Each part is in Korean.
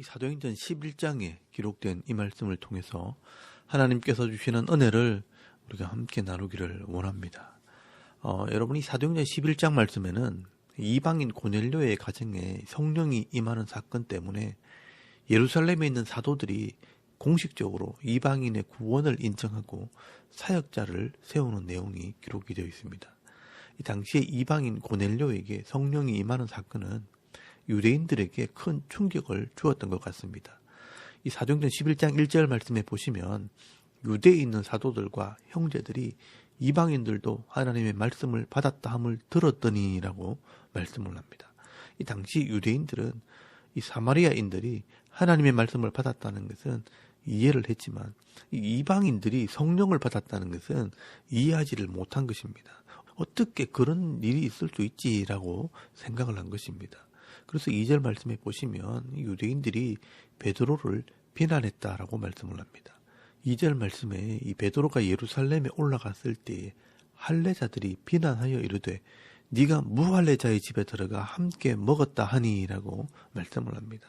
이 사도행전 11장에 기록된 이 말씀을 통해서 하나님께서 주시는 은혜를 우리가 함께 나누기를 원합니다. 여러분이 사도행전 11장 말씀에는 이방인 고넬료의 가정에 성령이 임하는 사건 때문에 예루살렘에 있는 사도들이 공식적으로 이방인의 구원을 인정하고 사역자를 세우는 내용이 기록이 되어 있습니다. 이 당시에 이방인 고넬료에게 성령이 임하는 사건은 유대인들에게 큰 충격을 주었던 것 같습니다. 이 사도행전 11장 1절 말씀에 보시면 유대에 있는 사도들과 형제들이 이방인들도 하나님의 말씀을 받았다 함을 들었더니라고 말씀을 합니다. 이 당시 유대인들은 이 사마리아인들이 하나님의 말씀을 받았다는 것은 이해를 했지만 이 이방인들이 성령을 받았다는 것은 이해하지를 못한 것입니다. 어떻게 그런 일이 있을 수 있지라고 생각을 한 것입니다. 그래서 2절 말씀에 보시면 유대인들이 베드로를 비난했다라고 말씀을 합니다. 2절 말씀에 이 베드로가 예루살렘에 올라갔을 때 할례자들이 비난하여 이르되 네가 무할례자의 집에 들어가 함께 먹었다 하니라고 말씀을 합니다.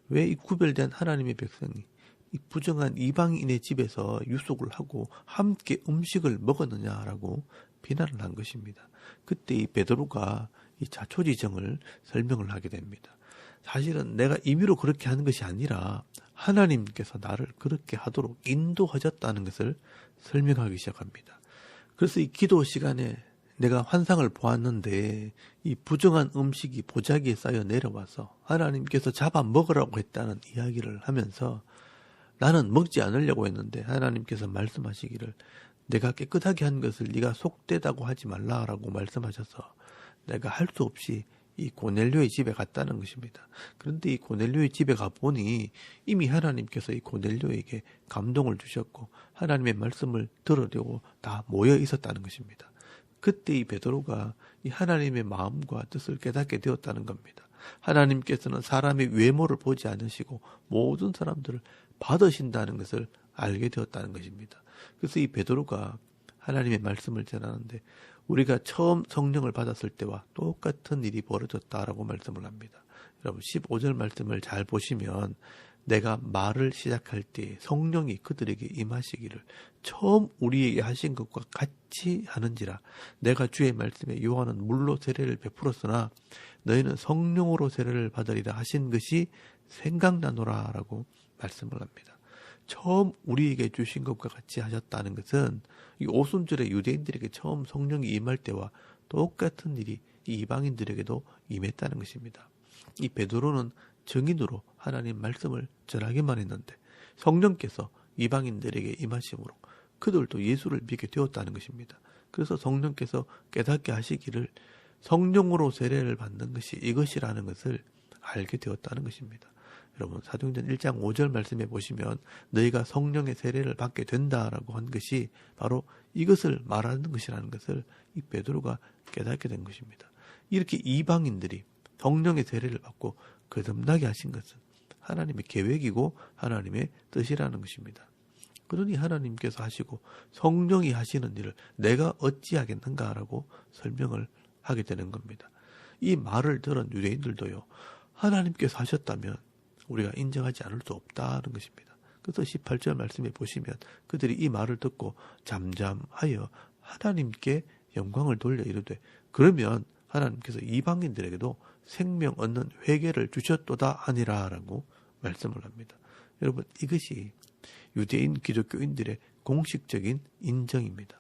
왜 이 구별된 하나님의 백성이 이 부정한 이방인의 집에서 유속을 하고 함께 음식을 먹었느냐라고 비난을 한 것입니다. 그때 이 베드로가 이 자초지정을 설명을 하게 됩니다. 사실은 내가 임의로 그렇게 하는 것이 아니라 하나님께서 나를 그렇게 하도록 인도하셨다는 것을 설명하기 시작합니다. 그래서 이 기도 시간에 내가 환상을 보았는데 이 부정한 음식이 보자기에 쌓여 내려와서 하나님께서 잡아 먹으라고 했다는 이야기를 하면서 나는 먹지 않으려고 했는데 하나님께서 말씀하시기를 내가 깨끗하게 한 것을 네가 속되다고 하지 말라라고 말씀하셔서 내가 할 수 없이 이 고넬료의 집에 갔다는 것입니다. 그런데 이 고넬료의 집에 가보니 이미 하나님께서 이 고넬료에게 감동을 주셨고 하나님의 말씀을 들으려고 다 모여 있었다는 것입니다. 그때 이 베드로가 이 하나님의 마음과 뜻을 깨닫게 되었다는 겁니다. 하나님께서는 사람의 외모를 보지 않으시고 모든 사람들을 받으신다는 것을 알게 되었다는 것입니다. 그래서 이 베드로가 하나님의 말씀을 전하는데 우리가 처음 성령을 받았을 때와 똑같은 일이 벌어졌다라고 말씀을 합니다. 여러분 15절 말씀을 잘 보시면 내가 말을 시작할 때 성령이 그들에게 임하시기를 처음 우리에게 하신 것과 같이 하는지라 내가 주의 말씀에 요한은 물로 세례를 베풀었으나 너희는 성령으로 세례를 받으리라 하신 것이 생각나노라 라고 말씀을 합니다. 처음 우리에게 주신 것과 같이 하셨다는 것은 이 오순절에 유대인들에게 처음 성령이 임할 때와 똑같은 일이 이방인들에게도 임했다는 것입니다. 이 베드로는 증인으로 하나님 말씀을 전하기만 했는데 성령께서 이방인들에게 임하심으로 그들도 예수를 믿게 되었다는 것입니다. 그래서 성령께서 깨닫게 하시기를 성령으로 세례를 받는 것이 이것이라는 것을 알게 되었다는 것입니다. 여러분 사도행전 1장 5절 말씀에 보시면 너희가 성령의 세례를 받게 된다라고 한 것이 바로 이것을 말하는 것이라는 것을 이 베드로가 깨닫게 된 것입니다. 이렇게 이방인들이 성령의 세례를 받고 거듭나게 하신 것은 하나님의 계획이고 하나님의 뜻이라는 것입니다. 그러니 하나님께서 하시고 성령이 하시는 일을 내가 어찌하겠는가라고 설명을 하게 되는 겁니다. 이 말을 들은 유대인들도요. 하나님께서 하셨다면 우리가 인정하지 않을 수 없다는 것입니다. 그래서 18절 말씀에 보시면 그들이 이 말을 듣고 잠잠하여 하나님께 영광을 돌려 이르되 그러면 하나님께서 이방인들에게도 생명 얻는 회개를 주셨도다 하니라라고 말씀을 합니다. 여러분 이것이 유대인 기독교인들의 공식적인 인정입니다.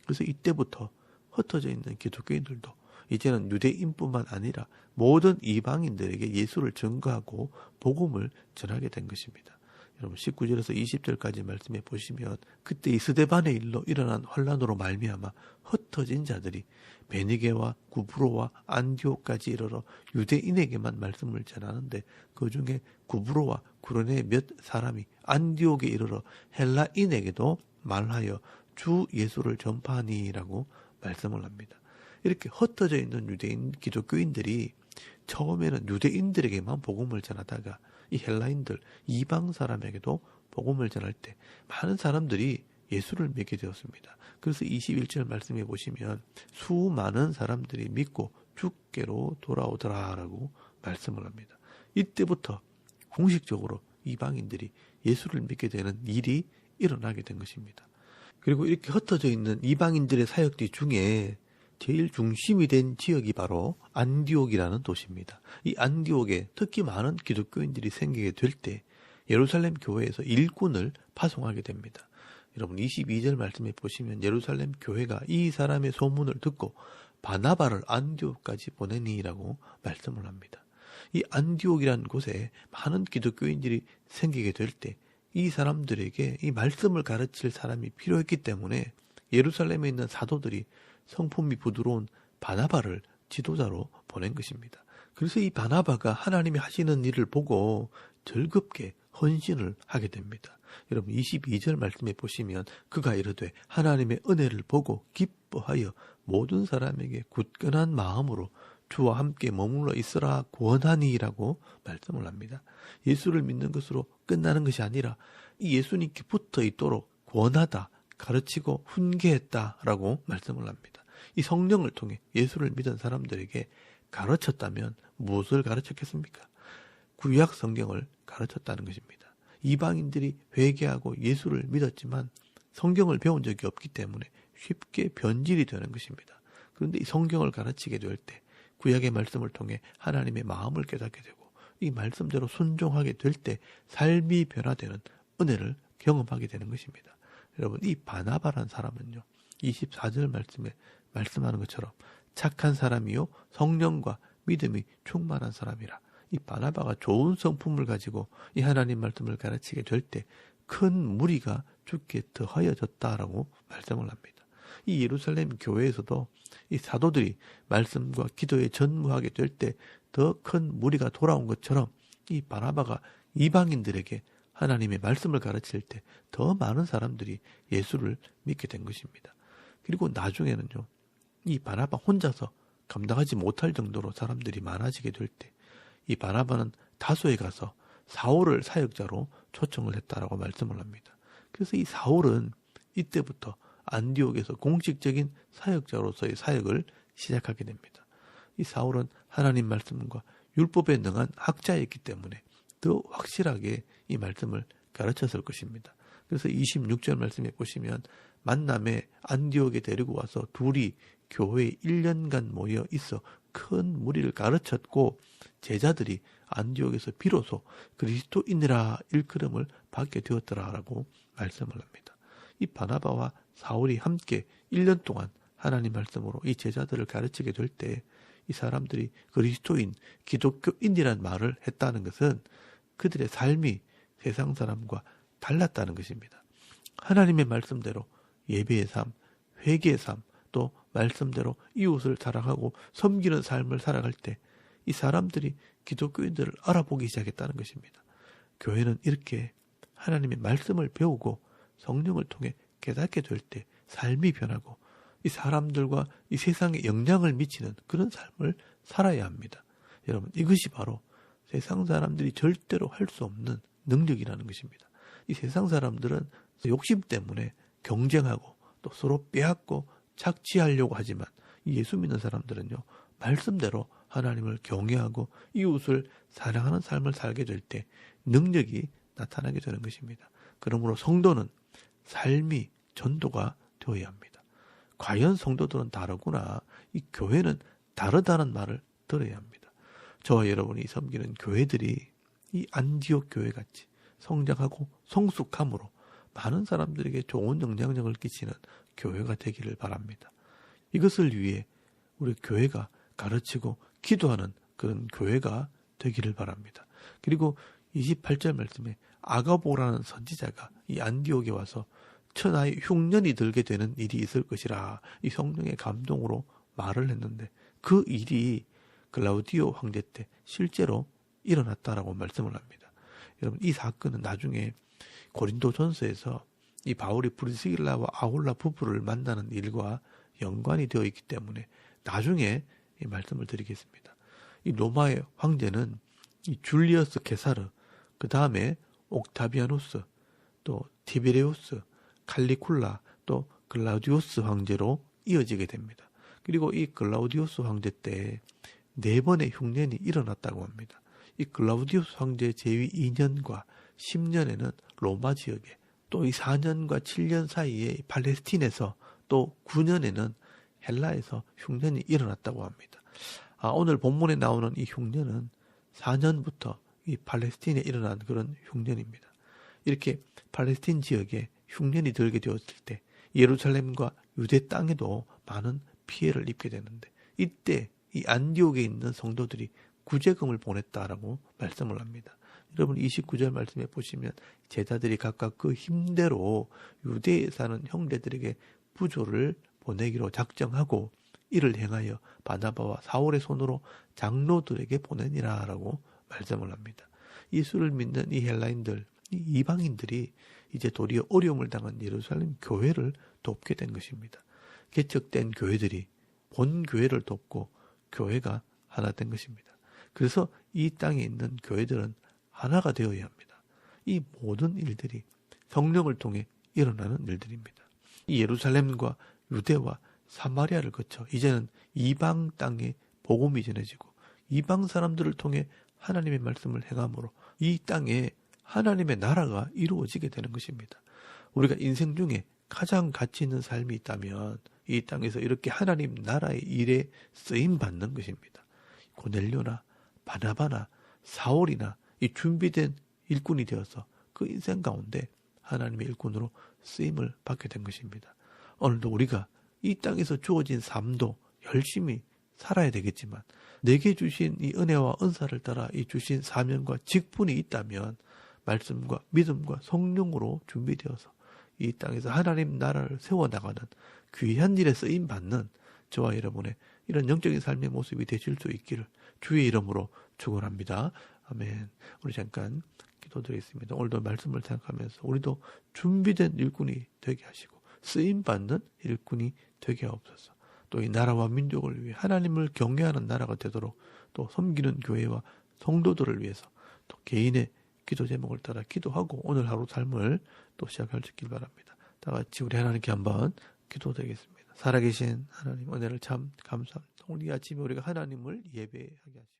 그래서 이때부터 흩어져 있는 기독교인들도 이제는 유대인뿐만 아니라 모든 이방인들에게 예수를 증거하고 복음을 전하게 된 것입니다. 여러분 19절에서 20절까지 말씀해 보시면 그때 이 스데반의 일로 일어난 환란으로 말미암아 흩어진 자들이 베니게와 구브로와 안디옥까지 이르러 유대인에게만 말씀을 전하는데 그 중에 구브로와 구레네 몇 사람이 안디옥에 이르러 헬라인에게도 말하여 주 예수를 전파하니라고 말씀을 합니다. 이렇게 흩어져 있는 유대인 기독교인들이 처음에는 유대인들에게만 복음을 전하다가 이 헬라인들 이방 사람에게도 복음을 전할 때 많은 사람들이 예수를 믿게 되었습니다. 그래서 21절 말씀해 보시면 수많은 사람들이 믿고 주께로 돌아오더라라고 말씀을 합니다. 이때부터 공식적으로 이방인들이 예수를 믿게 되는 일이 일어나게 된 것입니다. 그리고 이렇게 흩어져 있는 이방인들의 사역지 중에 제일 중심이 된 지역이 바로 안디옥이라는 도시입니다. 이 안디옥에 특히 많은 기독교인들이 생기게 될 때 예루살렘 교회에서 일꾼을 파송하게 됩니다. 여러분 22절 말씀에 보시면 예루살렘 교회가 이 사람의 소문을 듣고 바나바를 안디옥까지 보내니라고 말씀을 합니다. 이 안디옥이라는 곳에 많은 기독교인들이 생기게 될 때 이 사람들에게 이 말씀을 가르칠 사람이 필요했기 때문에 예루살렘에 있는 사도들이 성품이 부드러운 바나바를 지도자로 보낸 것입니다. 그래서 이 바나바가 하나님이 하시는 일을 보고 즐겁게 헌신을 하게 됩니다. 여러분 22절 말씀에 보시면 그가 이르되 하나님의 은혜를 보고 기뻐하여 모든 사람에게 굳건한 마음으로 주와 함께 머물러 있으라 권하니라고 말씀을 합니다. 예수를 믿는 것으로 끝나는 것이 아니라 이 예수님께 붙어 있도록 권하다, 가르치고 훈계했다라고 말씀을 합니다. 이 성령을 통해 예수를 믿은 사람들에게 가르쳤다면 무엇을 가르쳤겠습니까? 구약 성경을 가르쳤다는 것입니다. 이방인들이 회개하고 예수를 믿었지만 성경을 배운 적이 없기 때문에 쉽게 변질이 되는 것입니다. 그런데 이 성경을 가르치게 될 때 구약의 말씀을 통해 하나님의 마음을 깨닫게 되고 이 말씀대로 순종하게 될 때 삶이 변화되는 은혜를 경험하게 되는 것입니다. 여러분 이 바나바라는 사람은요 24절 말씀에 말씀하는 것처럼 착한 사람이요 성령과 믿음이 충만한 사람이라. 이 바나바가 좋은 성품을 가지고 이 하나님 말씀을 가르치게 될 때 큰 무리가 주께 더하여졌다라고 말씀을 합니다. 이 예루살렘 교회에서도 이 사도들이 말씀과 기도에 전무하게 될 때 더 큰 무리가 돌아온 것처럼 이 바나바가 이방인들에게 하나님의 말씀을 가르칠 때 더 많은 사람들이 예수를 믿게 된 것입니다. 그리고 나중에는요, 이 바나바 혼자서 감당하지 못할 정도로 사람들이 많아지게 될 때 이 바나바는 다소에 가서 사울을 사역자로 초청을 했다라고 말씀을 합니다. 그래서 이 사울은 이때부터 안디옥에서 공식적인 사역자로서의 사역을 시작하게 됩니다. 이 사울은 하나님 말씀과 율법에 능한 학자였기 때문에 더 확실하게 이 말씀을 가르쳤을 것입니다. 그래서 26절 말씀에 보시면 만남에 안디옥에 데리고 와서 둘이 교회에 1년간 모여 있어 큰 무리를 가르쳤고 제자들이 안디옥에서 비로소 그리스도인이라 일컬음을 받게 되었더라라고 말씀을 합니다. 이 바나바와 사울이 함께 1년 동안 하나님 말씀으로 이 제자들을 가르치게 될 때 이 사람들이 그리스도인, 기독교인이란 말을 했다는 것은 그들의 삶이 세상 사람과 달랐다는 것입니다. 하나님의 말씀대로 예배의 삶, 회개의 삶, 또 말씀대로 이웃을 사랑하고 섬기는 삶을 살아갈 때 이 사람들이 기독교인들을 알아보기 시작했다는 것입니다. 교회는 이렇게 하나님의 말씀을 배우고 성령을 통해 깨닫게 될 때 삶이 변하고 이 사람들과 이 세상에 영향을 미치는 그런 삶을 살아야 합니다. 여러분 이것이 바로 세상 사람들이 절대로 할 수 없는 능력이라는 것입니다. 이 세상 사람들은 욕심 때문에 경쟁하고 또 서로 빼앗고 착취하려고 하지만 이 예수 믿는 사람들은요 말씀대로 하나님을 경외하고 이웃을 사랑하는 삶을 살게 될 때 능력이 나타나게 되는 것입니다. 그러므로 성도는 삶이 전도가 되어야 합니다. 과연 성도들은 다르구나. 이 교회는 다르다는 말을 들어야 합니다. 저와 여러분이 섬기는 교회들이 이 안디옥 교회같이 성장하고 성숙함으로 많은 사람들에게 좋은 영향력을 끼치는 교회가 되기를 바랍니다. 이것을 위해 우리 교회가 가르치고 기도하는 그런 교회가 되기를 바랍니다. 그리고 28절 말씀에 아가보라는 선지자가 이 안디옥에 와서 천하의 흉년이 들게 되는 일이 있을 것이라 이 성령의 감동으로 말을 했는데 그 일이 글라우디오 황제 때 실제로 일어났다라고 말씀을 합니다. 여러분 이 사건은 나중에 고린도전서에서 이 바울이 브리스길라와 아울라 부부를 만나는 일과 연관이 되어 있기 때문에 나중에 이 말씀을 드리겠습니다. 이 로마의 황제는 이 줄리어스 게사르, 그 다음에 옥타비아누스, 또 티베리우스, 칼리쿨라, 또 글라우디우스 황제로 이어지게 됩니다. 그리고 이 글라우디우스 황제 때 4번의 흉년이 일어났다고 합니다. 이 글라우디우스 황제 제위 2년과 10년에는 로마 지역에, 또 이 4년과 7년 사이에 팔레스틴에서, 또 9년에는 헬라에서 흉년이 일어났다고 합니다. 오늘 본문에 나오는 이 흉년은 4년부터 이 팔레스틴에 일어난 그런 흉년입니다. 이렇게 팔레스틴 지역에 흉년이 들게 되었을 때 예루살렘과 유대 땅에도 많은 피해를 입게 되는데, 이때 이 안디옥에 있는 성도들이 구제금을 보냈다라고 말씀을 합니다. 여러분 29절 말씀에 보시면 제자들이 각각 그 힘대로 유대에 사는 형제들에게 부조를 보내기로 작정하고 이를 행하여 바나바와 사울의 손으로 장로들에게 보내니라라고 말씀을 합니다. 예수를 믿는 이 헬라인들, 이 이방인들이 이제 도리어 어려움을 당한 예루살렘 교회를 돕게 된 것입니다. 개척된 교회들이 본 교회를 돕고 교회가 하나 된 것입니다. 그래서 이 땅에 있는 교회들은 하나가 되어야 합니다. 이 모든 일들이 성령을 통해 일어나는 일들입니다. 이 예루살렘과 유대와 사마리아를 거쳐 이제는 이방 땅에 복음이 전해지고 이방 사람들을 통해 하나님의 말씀을 행함으로 이 땅에 하나님의 나라가 이루어지게 되는 것입니다. 우리가 인생 중에 가장 가치 있는 삶이 있다면 이 땅에서 이렇게 하나님 나라의 일에 쓰임 받는 것입니다. 고넬료나 바나바나 사울이나 이 준비된 일꾼이 되어서 그 인생 가운데 하나님의 일꾼으로 쓰임을 받게 된 것입니다. 오늘도 우리가 이 땅에서 주어진 삶도 열심히 살아야 되겠지만 내게 주신 이 은혜와 은사를 따라 이 주신 사명과 직분이 있다면 말씀과 믿음과 성령으로 준비되어서 이 땅에서 하나님 나라를 세워나가는 귀한 일에 쓰임받는 저와 여러분의 이런 영적인 삶의 모습이 되실 수 있기를 주의 이름으로 축원합니다. 아멘. 우리 잠깐 기도드리겠습니다. 오늘도 말씀을 생각하면서 우리도 준비된 일꾼이 되게 하시고 쓰임받는 일꾼이 되게 하옵소서. 또 이 나라와 민족을 위해 하나님을 경외하는 나라가 되도록 또 섬기는 교회와 성도들을 위해서 또 개인의 기도 제목을 따라 기도하고 오늘 하루 삶을 또 시작할 수 있길 바랍니다. 다 같이 우리 하나님께 한번 기도드리겠습니다. 살아계신 하나님 은혜를 참 감사합니다. 오늘 이 아침에 우리가 하나님을 예배하게 하시고